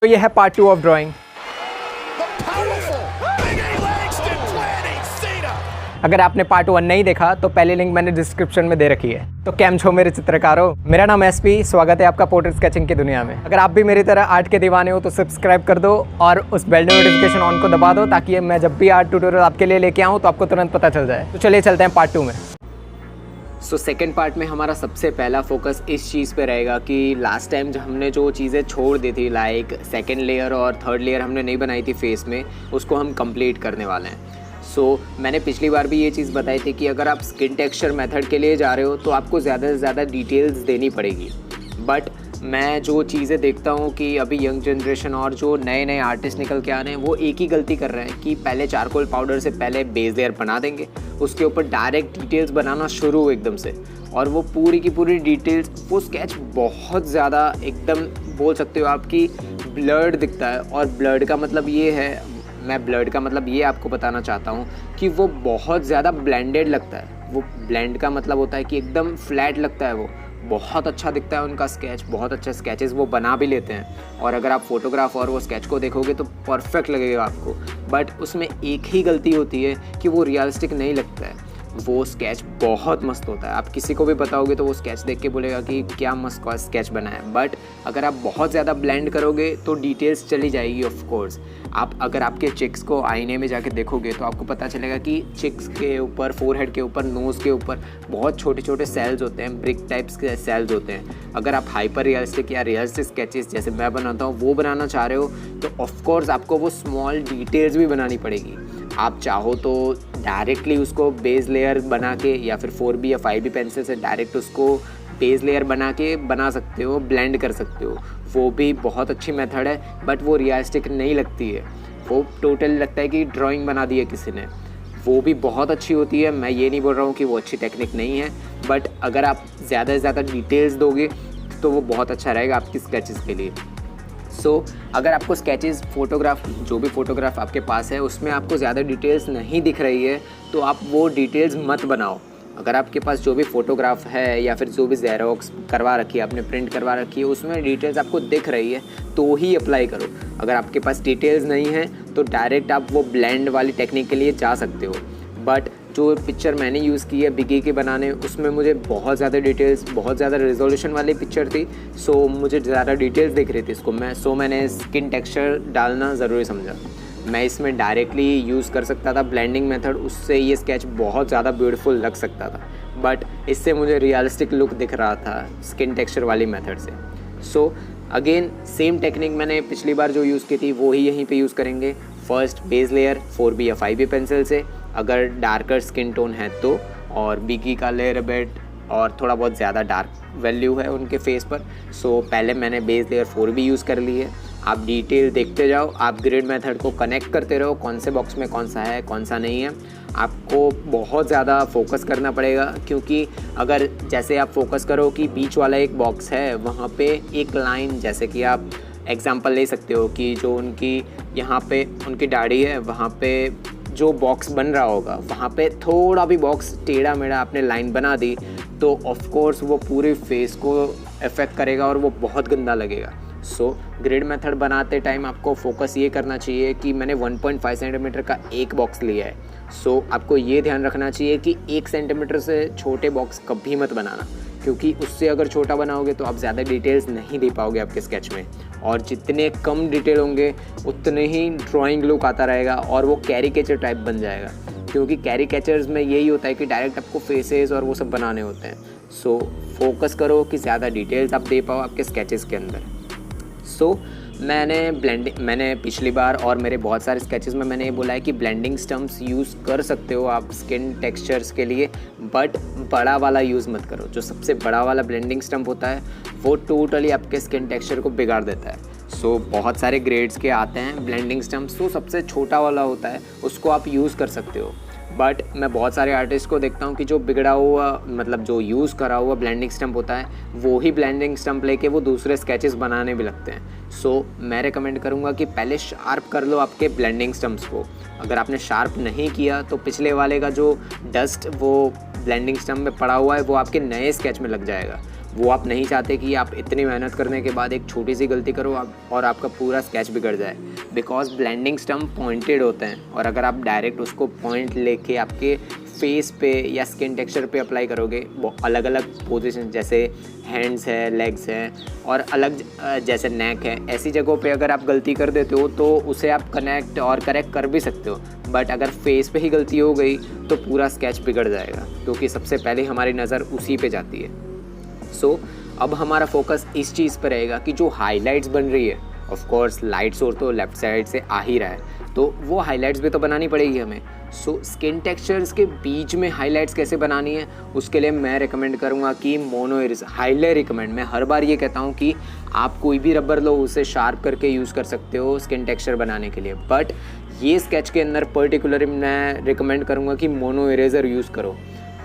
तो ये है पार्ट 2 ऑफ ड्राइंग। अगर आपने पार्ट 1 नहीं देखा तो पहले लिंक मैंने डिस्क्रिप्शन में दे रखी है। तो कैम छो मेरे चित्रकारों, मेरा नाम एसपी, स्वागत है आपका पोर्ट्रेट स्केचिंग की दुनिया में। अगर आप भी मेरी तरह आर्ट के दीवाने हो तो सब्सक्राइब कर दो और उस बेल नोटिफिकेशन ऑन को दबा दो ताकि मैं जब भी आर्ट ट्यूटोरियल आपके लिए लेके आऊँ तो आपको तुरंत पता चल जाए। तो चलिए चलते हैं पार्ट 2 में। सो सेकेंड पार्ट में हमारा सबसे पहला फोकस इस चीज़ पे रहेगा कि लास्ट टाइम जब हमने जो चीज़ें छोड़ दी थी, लाइक सेकेंड लेयर और थर्ड लेयर हमने नहीं बनाई थी फेस में, उसको हम कंप्लीट करने वाले हैं। मैंने पिछली बार भी ये चीज़ बताई थी कि अगर आप स्किन टेक्सचर मेथड के लिए जा रहे हो तो आपको ज़्यादा से ज़्यादा डिटेल्स देनी पड़ेगी। बट मैं जो चीज़ें देखता हूँ कि अभी यंग जनरेशन और जो नए नए आर्टिस्ट निकल के आ रहे हैं वो एक ही गलती कर रहे हैं कि पहले चारकोल पाउडर से पहले बेस लेयर बना देंगे, उसके ऊपर डायरेक्ट डिटेल्स बनाना शुरू एकदम से, और वो पूरी की पूरी डिटेल्स, वो स्केच बहुत ज़्यादा एकदम बोल सकते हो आपकी ब्लर्ड दिखता है। और ब्लर्ड का मतलब ये है, मैं ब्लर्ड का मतलब ये आपको बताना चाहता हूँ कि वो बहुत ज़्यादा ब्लेंडेड लगता है। वो ब्लेंड का मतलब होता है कि एकदम फ्लैट लगता है, वो बहुत अच्छा दिखता है उनका स्केच, बहुत अच्छे स्केचेस वो बना भी लेते हैं। और अगर आप फोटोग्राफ और वो स्केच को देखोगे तो परफेक्ट लगेगा आपको। बट उसमें एक ही गलती होती है कि वो रियलिस्टिक नहीं लगता है। वो स्केच बहुत मस्त होता है, आप किसी को भी बताओगे तो वो स्केच देख के बोलेगा कि क्या मस्त का स्केच बना है। बट अगर आप बहुत ज़्यादा ब्लेंड करोगे तो डिटेल्स चली जाएगी ऑफ कोर्स। आप अगर आपके चिक्स को आईने में जाके देखोगे तो आपको पता चलेगा कि चिक्स के ऊपर, फोरहेड के ऊपर, नोज़ के ऊपर बहुत छोटे छोटे सेल्स होते हैं, ब्रिक टाइप्स के सेल्स होते हैं। अगर आप हाइपर रियलिस्टिक या रियलिस्टिक स्केचेस जैसे मैं बनाता हूँ वो बनाना चाह रहे हो तो ऑफ कोर्स आपको वो स्मॉल डिटेल्स भी बनानी पड़ेगी। आप चाहो तो डायरेक्टली उसको बेस लेयर बना के या फिर 4B या 5B पेंसिल से डायरेक्ट उसको बेस लेयर बना के बना सकते हो, ब्लेंड कर सकते हो। वो भी बहुत अच्छी मेथड है, बट वो रियलिस्टिक नहीं लगती है। वो टोटली लगता है कि ड्राइंग बना दी है किसी ने। वो भी बहुत अच्छी होती है, मैं ये नहीं बोल रहा हूँ कि वो अच्छी टेक्निक नहीं है, बट अगर आप ज़्यादा से ज़्यादा डिटेल्स दोगे तो वो बहुत अच्छा रहेगा आपकी स्केचेस के लिए। अगर आपको स्केचेस, फोटोग्राफ, जो भी फोटोग्राफ आपके पास है उसमें आपको ज़्यादा डिटेल्स नहीं दिख रही है तो आप वो डिटेल्स मत बनाओ। अगर आपके पास जो भी फ़ोटोग्राफ है या फिर जो भी ज़ेरोक्स करवा रखी है, आपने प्रिंट करवा रखी है, उसमें डिटेल्स आपको दिख रही है तो ही अप्लाई करो। अगर आपके पास डिटेल्स नहीं है तो डायरेक्ट आप वो ब्लेंड वाली टेक्निक के लिए जा सकते हो। बट जो पिक्चर मैंने यूज़ की है बिगी के बनाने, उसमें मुझे बहुत ज़्यादा डिटेल्स, बहुत ज़्यादा रिजोल्यूशन वाली पिक्चर थी, मुझे ज़्यादा डिटेल्स दिख रही थी इसको मैंने स्किन टेक्सचर डालना ज़रूरी समझा। मैं इसमें डायरेक्टली यूज़ कर सकता था ब्लेंडिंग मेथड, उससे ये स्केच बहुत ज़्यादा ब्यूटीफुल लग सकता था, बट इससे मुझे रियलिस्टिक लुक दिख रहा था स्किन टेक्सचर वाली मेथड से। अगेन सेम टेक्निक मैंने पिछली बार जो यूज़ की थी वो ही यहीं पे यूज़ करेंगे। फर्स्ट बेस लेयर 4B या 5B पेंसिल से, अगर डार्कर स्किन टोन है तो, और बिगी का लेयर बेट और थोड़ा बहुत ज़्यादा डार्क वैल्यू है उनके फेस पर। पहले मैंने बेस लेयर 4B यूज़ कर ली है। आप डिटेल देखते जाओ, आप ग्रिड मेथड को कनेक्ट करते रहो, कौन से बॉक्स में कौन सा है कौन सा नहीं है। आपको बहुत ज़्यादा फोकस करना पड़ेगा, क्योंकि अगर जैसे आप फोकस करो कि बीच वाला एक बॉक्स है वहाँ पे एक लाइन, जैसे कि आप एग्जांपल ले सकते हो कि जो उनकी यहाँ पे उनकी दाढ़ी है, वहाँ पे जो बॉक्स बन रहा होगा वहाँ पे थोड़ा भी बॉक्स टेढ़ा मेढ़ा आपने लाइन बना दी तो ऑफ कोर्स वो पूरे फेस को इफ़ेक्ट करेगा और वो बहुत गंदा लगेगा। ग्रिड मेथड बनाते टाइम आपको फोकस ये करना चाहिए कि मैंने 1.5 सेंटीमीटर का एक बॉक्स लिया है। आपको ये ध्यान रखना चाहिए कि 1 सेंटीमीटर से छोटे बॉक्स कभी मत बनाना, क्योंकि उससे अगर छोटा बनाओगे तो आप ज़्यादा डिटेल्स नहीं दे पाओगे आपके स्केच में, और जितने कम डिटेल होंगे उतने ही ड्राइंग लुक आता रहेगा और वो कैरिकेचर टाइप बन जाएगा, क्योंकि कैरिकेचर्स में यही होता है कि डायरेक्ट आपको फेसेस और वो सब बनाने होते हैं। फोकस करो कि ज़्यादा डिटेल्स आप दे पाओ आपके स्केचेस के अंदर। मैंने पिछली बार और मेरे बहुत सारे स्केचेस में मैंने ये बोला है कि ब्लेंडिंग स्टम्प्स यूज़ कर सकते हो आप स्किन टेक्सचर्स के लिए, बट बड़ा वाला यूज़ मत करो। जो सबसे बड़ा वाला ब्लेंडिंग स्टम्प होता है वो टोटली आपके स्किन टेक्सचर को बिगाड़ देता है। बहुत सारे ग्रेड्स के आते हैं ब्लेंडिंग स्टम्प्स, सबसे छोटा वाला होता है उसको आप यूज़ कर सकते हो। बट मैं बहुत सारे आर्टिस्ट को देखता हूँ कि जो बिगड़ा हुआ, मतलब जो यूज़ करा हुआ ब्लेंडिंग स्टम्प होता है वो ही ब्लेंडिंग स्टम्प लेके वो दूसरे स्केचेस बनाने भी लगते हैं। मैं रेकमेंड करूँगा कि पहले शार्प कर लो आपके ब्लेंडिंग स्टम्प्स को। अगर आपने शार्प नहीं किया तो पिछले वाले का जो डस्ट वो ब्लेंडिंग स्टम्प में पड़ा हुआ है वो आपके नए स्केच में लग जाएगा। वो आप नहीं चाहते कि आप इतनी मेहनत करने के बाद एक छोटी सी गलती करो और आपका पूरा स्केच बिगड़ जाए, बिकॉज ब्लेंडिंग स्टम्प पॉइंटेड होते हैं और अगर आप डायरेक्ट उसको पॉइंट लेके आपके फेस पे या स्किन टेक्सचर पे अप्लाई करोगे, वो अलग अलग पोजीशन जैसे हैंड्स है, लेग्स हैं और अलग जैसे नेक है, ऐसी जगहों पे अगर आप गलती कर देते हो तो उसे आप कनेक्ट और करेक्ट कर भी सकते हो। बट अगर फेस पे ही गलती हो गई तो पूरा स्केच बिगड़ जाएगा, क्योंकि सबसे पहले हमारी नज़र उसी पे जाती है। सो अब हमारा फोकस इस चीज़ पर रहेगा कि जो हाईलाइट्स बन रही है, ऑफ कोर्स लाइट सोर्स तो लेफ़्ट साइड से आ ही रहा है, तो वो हाईलाइट्स भी तो बनानी पड़ेगी हमें। सो स्किन टेक्सचर्स के बीच में हाईलाइट्स कैसे बनानी है, उसके लिए मैं रिकमेंड करूँगा कि मोनो इरेजर, हाईली रिकमेंड। मैं हर बार ये कहता हूँ कि आप कोई भी रबर लो, उसे शार्प करके यूज़ कर सकते हो स्किन टेक्सचर बनाने के लिए, बट ये स्केच के अंदर पर्टिकुलरली मैं रिकमेंड करूँगा कि मोनो इरेजर यूज़ करो।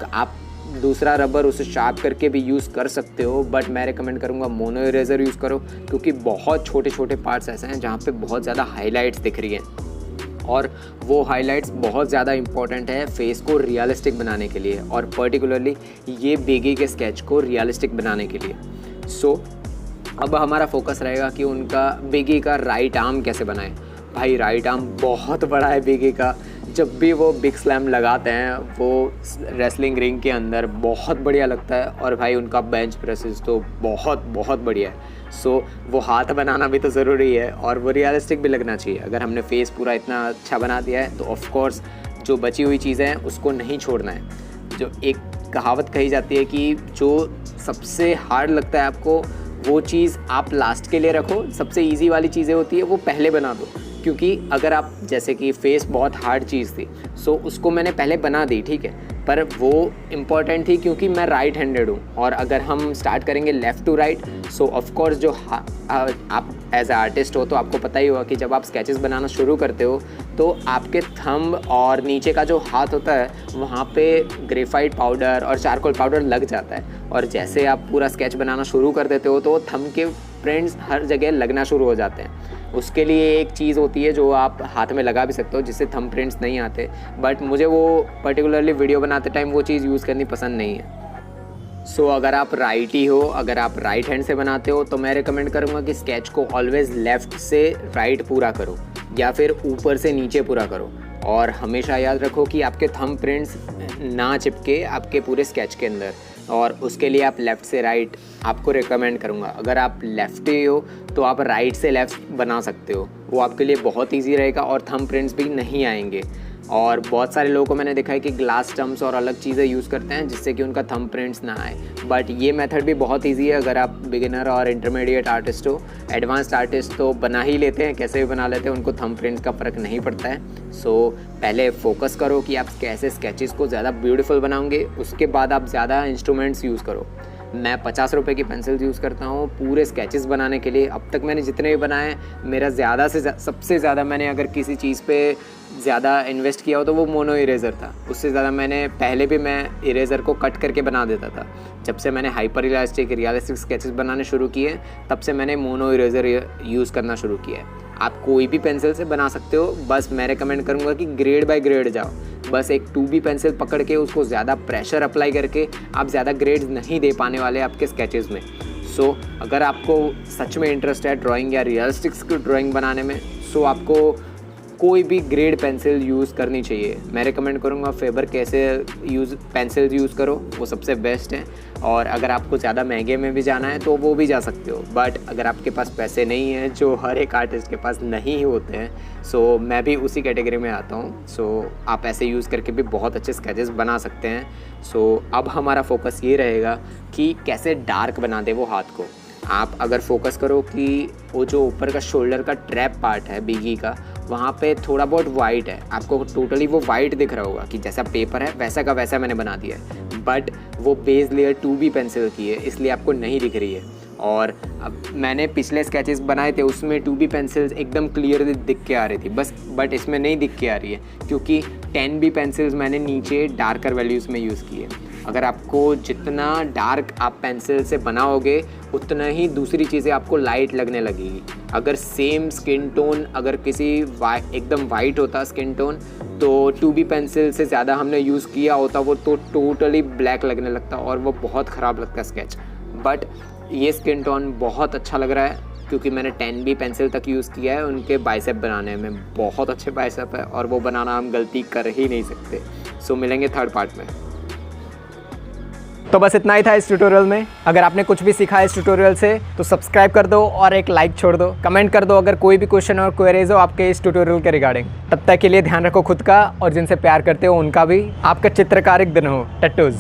आप दूसरा रबर उसे शार्प करके भी यूज़ कर सकते हो, बट मैं रिकमेंड करूँगा मोनो इरेजर यूज़ करो, क्योंकि बहुत छोटे छोटे पार्ट्स ऐसे हैं जहाँ पे बहुत ज़्यादा हाईलाइट्स दिख रही हैं और वो हाइलाइट्स बहुत ज़्यादा इंपॉर्टेंट है फेस को रियलिस्टिक बनाने के लिए और पर्टिकुलरली ये बेगी के स्केच को रियलिस्टिक बनाने के लिए। सो अब हमारा फोकस रहेगा कि उनका बेगी का राइट आर्म कैसे बनाएं। भाई राइट आर्म बहुत बड़ा है बेगी का, जब भी वो बिग स्लैम लगाते हैं वो रेसलिंग रिंग के अंदर बहुत बढ़िया लगता है और भाई उनका बेंच प्रेसेस तो बहुत बहुत बढ़िया है। सो वो हाथ बनाना भी तो ज़रूरी है और वो रियलिस्टिक भी लगना चाहिए। अगर हमने फेस पूरा इतना अच्छा बना दिया है तो ऑफ कोर्स जो बची हुई चीज़ें हैं उसको नहीं छोड़ना है। जो एक कहावत कही जाती है कि जो सबसे हार्ड लगता है आपको वो चीज़ आप लास्ट के लिए रखो, सबसे इजी वाली चीज़ें होती है वो पहले बना दो। क्योंकि अगर आप जैसे कि फेस बहुत हार्ड चीज़ थी, सो उसको मैंने पहले बना दी, ठीक है, पर वो इम्पॉर्टेंट थी क्योंकि मैं राइट हैंडेड हूँ और अगर हम स्टार्ट करेंगे left to right, so of course जो आप एज ए आर्टिस्ट हो तो आपको पता ही होगा कि जब आप स्केचेस बनाना शुरू करते हो तो आपके थंब और नीचे का जो हाथ होता है वहाँ पे ग्रेफाइट पाउडर और चारकोल पाउडर लग जाता है और जैसे आप पूरा स्केच बनाना शुरू कर देते हो तो थंब के प्रिंट्स हर जगह लगना शुरू हो जाते हैं। उसके लिए एक चीज़ होती है जो आप हाथ में लगा भी सकते हो जिससे थंब प्रिंट्स नहीं आते, बट मुझे वो पर्टिकुलरली वीडियो बनाते टाइम वो चीज़ यूज़ करनी पसंद नहीं है। सो अगर आप राइटी हो, अगर आप राइट हैंड से बनाते हो तो मैं रिकमेंड करूँगा कि स्केच को ऑलवेज़ लेफ़्ट से राइट पूरा करो या फिर ऊपर से नीचे पूरा करो और हमेशा याद रखो कि आपके थंब प्रिंट्स ना चिपके आपके पूरे स्केच के अंदर, और उसके लिए आप लेफ़्ट से राइट आपको रिकमेंड करूँगा। अगर आप लेफ्टी हो तो आप राइट से लेफ़्ट बना सकते हो, वो आपके लिए बहुत ईजी रहेगा और थंब प्रिंट्स भी नहीं आएंगे। और बहुत सारे लोगों को मैंने देखा है कि ग्लास स्टम्प्स और अलग चीज़ें यूज़ करते हैं जिससे कि उनका थंब प्रिंट्स ना आए, बट ये मेथड भी बहुत इजी है अगर आप बिगिनर और इंटरमीडिएट आर्टिस्ट हो। एडवांस्ड आर्टिस्ट तो बना ही लेते हैं, कैसे भी बना लेते हैं, उनको थंब प्रिंट्स का फ़र्क नहीं पड़ता है। सो पहले फोकस करो कि आप कैसे स्केचेस को ज़्यादा ब्यूटीफुल बनाओगे, उसके बाद आप ज़्यादा इंस्ट्रूमेंट्स यूज़ करो। मैं 50 रुपये की पेंसिल्स यूज़ करता हूँ पूरे स्केचेस बनाने के लिए। अब तक मैंने जितने भी बनाए, मेरा सबसे ज़्यादा मैंने अगर किसी चीज़ पे ज़्यादा इन्वेस्ट किया हो तो वो मोनो इरेज़र था। उससे ज़्यादा मैंने पहले भी मैं इरेज़र को कट करके बना देता था। जब से मैंने हाइपर रियलिस्टिक स्केचेस बनाने शुरू किए तब से मैंने मोनो इरेज़र यूज़ करना शुरू किया है। आप कोई भी पेंसिल से बना सकते हो, बस मैं रिकमेंड करूँगा कि ग्रेड बाय ग्रेड जाओ। बस एक 2B पेंसिल पकड़ के उसको ज़्यादा प्रेशर अप्लाई करके आप ज़्यादा ग्रेड्स नहीं दे पाने वाले आपके स्केचेस में। सो अगर आपको सच में इंटरेस्ट है ड्राइंग या रियलिस्टिक ड्राइंग बनाने में, सो आपको कोई भी ग्रेड पेंसिल यूज़ करनी चाहिए। मैं रिकमेंड करूँगा फेबर कैसे पेंसिल्स यूज़ करो, वो सबसे बेस्ट है। और अगर आपको ज़्यादा महंगे में भी जाना है तो वो भी जा सकते हो, बट अगर आपके पास पैसे नहीं हैं जो हर एक आर्टिस्ट के पास नहीं होते हैं, सो मैं भी उसी कैटेगरी में आता हूँ। सो आप ऐसे यूज़ करके भी बहुत अच्छे स्केचेस बना सकते हैं। सो अब हमारा फोकस ये रहेगा कि कैसे डार्क बना दे वो हाथ को। आप अगर फोकस करो कि वो जो ऊपर का शोल्डर का ट्रैप पार्ट है बीगी का, वहाँ पे थोड़ा बहुत वाइट है, आपको टोटली वो वाइट दिख रहा होगा कि जैसा पेपर है वैसा का वैसा मैंने बना दिया है, बट वो बेस लेयर 2B पेंसिल की है इसलिए आपको नहीं दिख रही है। और अब मैंने पिछले स्केचेस बनाए थे उसमें 2B पेंसिल्स एकदम क्लियर दिख के आ रही थी बस, बट इसमें नहीं दिख के आ रही है क्योंकि 10B पेंसिल्स मैंने नीचे डार्कर वैल्यूज़ में यूज़ किए। अगर आपको जितना डार्क आप पेंसिल से बनाओगे उतना ही दूसरी चीज़ें आपको लाइट लगने लगेगी। अगर सेम स्किन टोन अगर किसी एकदम वाइट होता स्किन टोन तो 2B पेंसिल से ज़्यादा हमने यूज़ किया होता वो तो टोटली ब्लैक लगने लगता और वो बहुत ख़राब लगता स्केच। बट ये स्किन टोन बहुत अच्छा लग रहा है क्योंकि मैंने 10B पेंसिल तक यूज़ किया है उनके बाइसेप बनाने में। बहुत अच्छे बाइसेप है और वो बनाना हम गलती कर ही नहीं सकते। सो मिलेंगे थर्ड पार्ट में। तो बस इतना ही था इस ट्यूटोरियल में। अगर आपने कुछ भी सीखा है इस ट्यूटोरियल से तो सब्सक्राइब कर दो और एक लाइक छोड़ दो, कमेंट कर दो अगर कोई भी क्वेश्चन और क्वेरीज हो आपके इस ट्यूटोरियल के रिगार्डिंग। तब तक के लिए ध्यान रखो खुद का और जिनसे प्यार करते हो उनका भी। आपका चित्रकारिक दिन हो। टट्टूज।